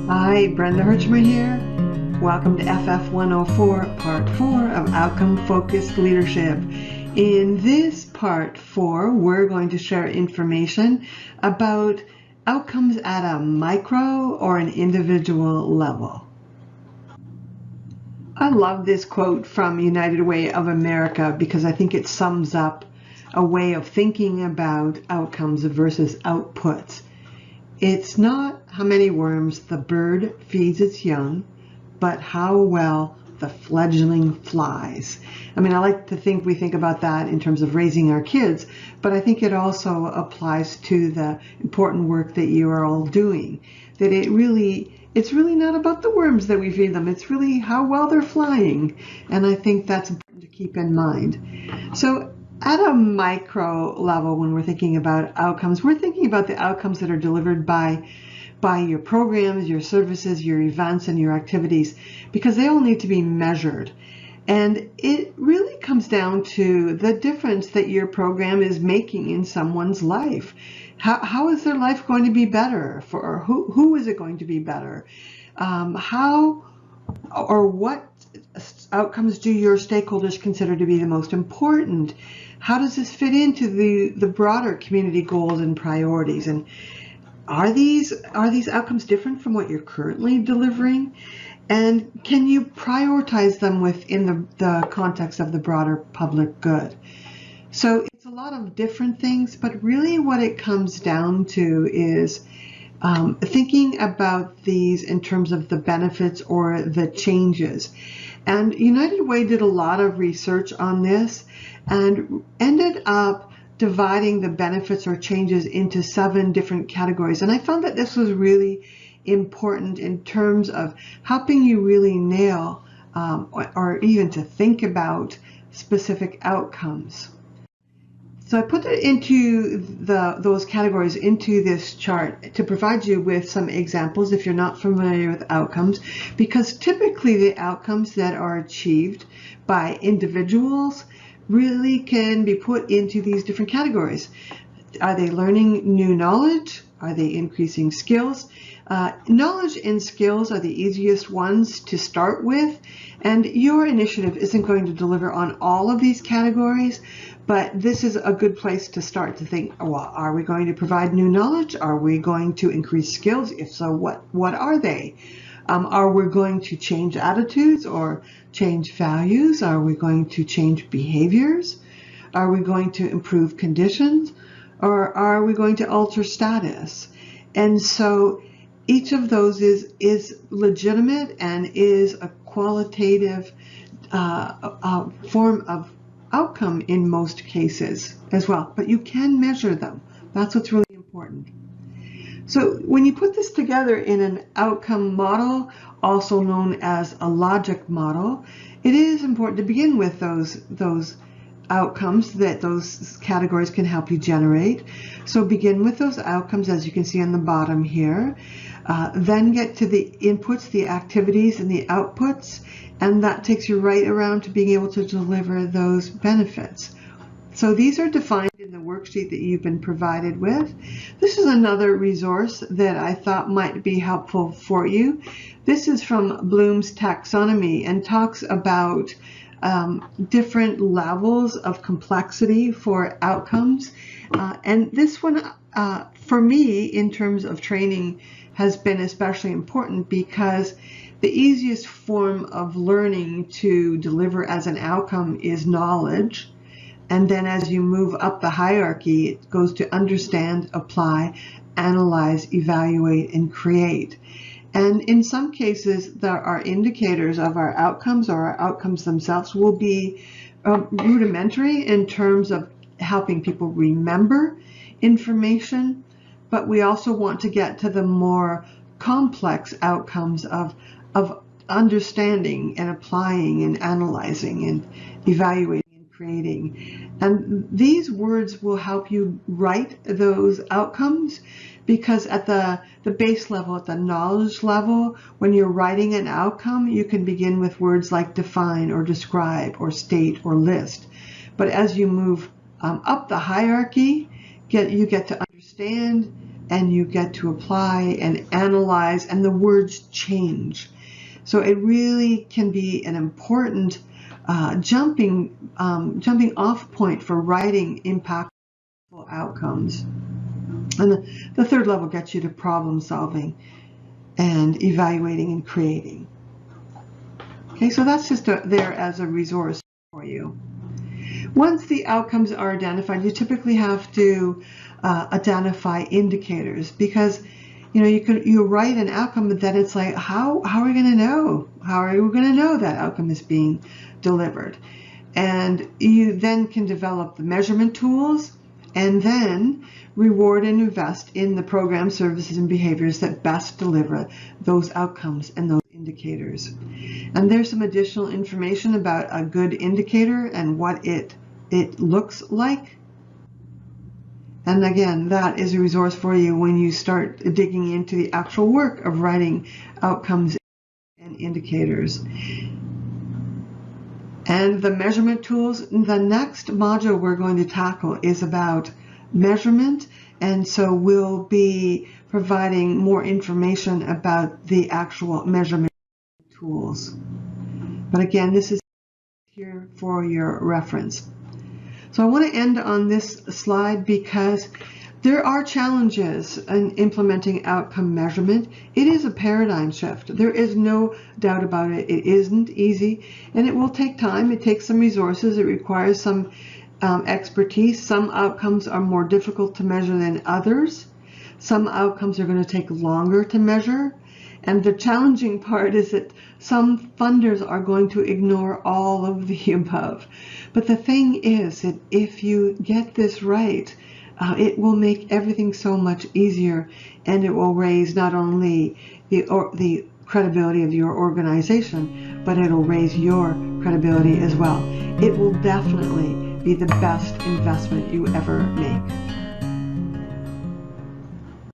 Hi, Brenda Herchmer here. Welcome to FF104, Part 4 of Outcome-Focused Leadership. In this Part 4, we're going to share information about outcomes at a micro or an individual level. I love this quote from United Way of America because I think it sums up a way of thinking about outcomes versus outputs. It's not how many worms the bird feeds its young, but how well the fledgling flies. I mean, I like to think we think about that in terms of raising our kids, but I think it also applies to the important work that you are all doing. That it's really not about the worms that we feed them. It's really how well they're flying. And I think that's important to keep in mind. So at a micro level, when we're thinking about outcomes, we're thinking about the outcomes that are delivered by your programs, your services, your events, and your activities, because they all need to be measured. And it really comes down to the difference that your program is making in someone's life. How is their life going to be better? For who is it going to be better? How or what outcomes do your stakeholders consider to be the most important? How does this fit into the broader community goals and priorities? And are these outcomes different from what you're currently delivering? And can you prioritize them within the context of the broader public good? So it's a lot of different things, but really what it comes down to is thinking about these in terms of the benefits or the changes. And United Way did a lot of research on this and ended up dividing the benefits or changes into 7 different categories. And I found that this was really important in terms of helping you really nail or even to think about specific outcomes. So I put it into those categories into this chart to provide you with some examples if you're not familiar with outcomes, because typically the outcomes that are achieved by individuals really can be put into these different categories. Are they learning new knowledge? Are they increasing skills? Knowledge and skills are the easiest ones to start with, and your initiative isn't going to deliver on all of these categories, but this is a good place to start to think, well, are we going to provide new knowledge? Are we going to increase skills? If so, what are they? Are we going to change attitudes or change values? Are we going to change behaviors? Are we going to improve conditions? Or are we going to alter status? And so each of those is legitimate and is a qualitative form of outcome in most cases as well, but you can measure them. That's what's really important. So when you put this together in an outcome model, also known as a logic model, it is important to begin with those outcomes that those categories can help you generate. So begin with those outcomes, as you can see on the bottom here, then get to the inputs, the activities, and the outputs, and that takes you right around to being able to deliver those benefits. So these are defined in the worksheet that you've been provided with. This is another resource that I thought might be helpful for you. This is from Bloom's taxonomy and talks about different levels of complexity for outcomes. And this one, for me, in terms of training, has been especially important because the easiest form of learning to deliver as an outcome is knowledge. And then as you move up the hierarchy, it goes to understand, apply, analyze, evaluate, and create. And in some cases, there are indicators of our outcomes, or our outcomes themselves will be rudimentary in terms of helping people remember information, but we also want to get to the more complex outcomes of understanding and applying and analyzing and evaluating and creating. And these words will help you write those outcomes, because at the base level, at the knowledge level, when you're writing an outcome, you can begin with words like define or describe or state or list. But as you move up the hierarchy, you get to understand, and you get to apply and analyze, and the words change. So it really can be an important jumping off point for writing impactful outcomes. And the third level gets you to problem solving and evaluating and creating. Okay, so that's just there as a resource for you. Once the outcomes are identified, you typically have to identify indicators, because you write an outcome, but then it's like, how are we going to know? How are we going to know that outcome is being delivered? And you then can develop the measurement tools, and then reward and invest in the program, services, and behaviors that best deliver those outcomes and those indicators. And there's some additional information about a good indicator and what it looks like. And again, that is a resource for you when you start digging into the actual work of writing outcomes and indicators. And the measurement tools, the next module we're going to tackle is about measurement, and so we'll be providing more information about the actual measurement tools. But again, this is here for your reference. So I want to end on this slide because there are challenges in implementing outcome measurement. It is a paradigm shift. There is no doubt about it. It isn't easy, and it will take time. It takes some resources. It requires some expertise. Some outcomes are more difficult to measure than others. Some outcomes are going to take longer to measure. And the challenging part is that some funders are going to ignore all of the above. But the thing is that if you get this right, it will make everything so much easier, and it will raise not only the credibility of your organization, but it'll raise your credibility as well. It will definitely be the best investment you ever make.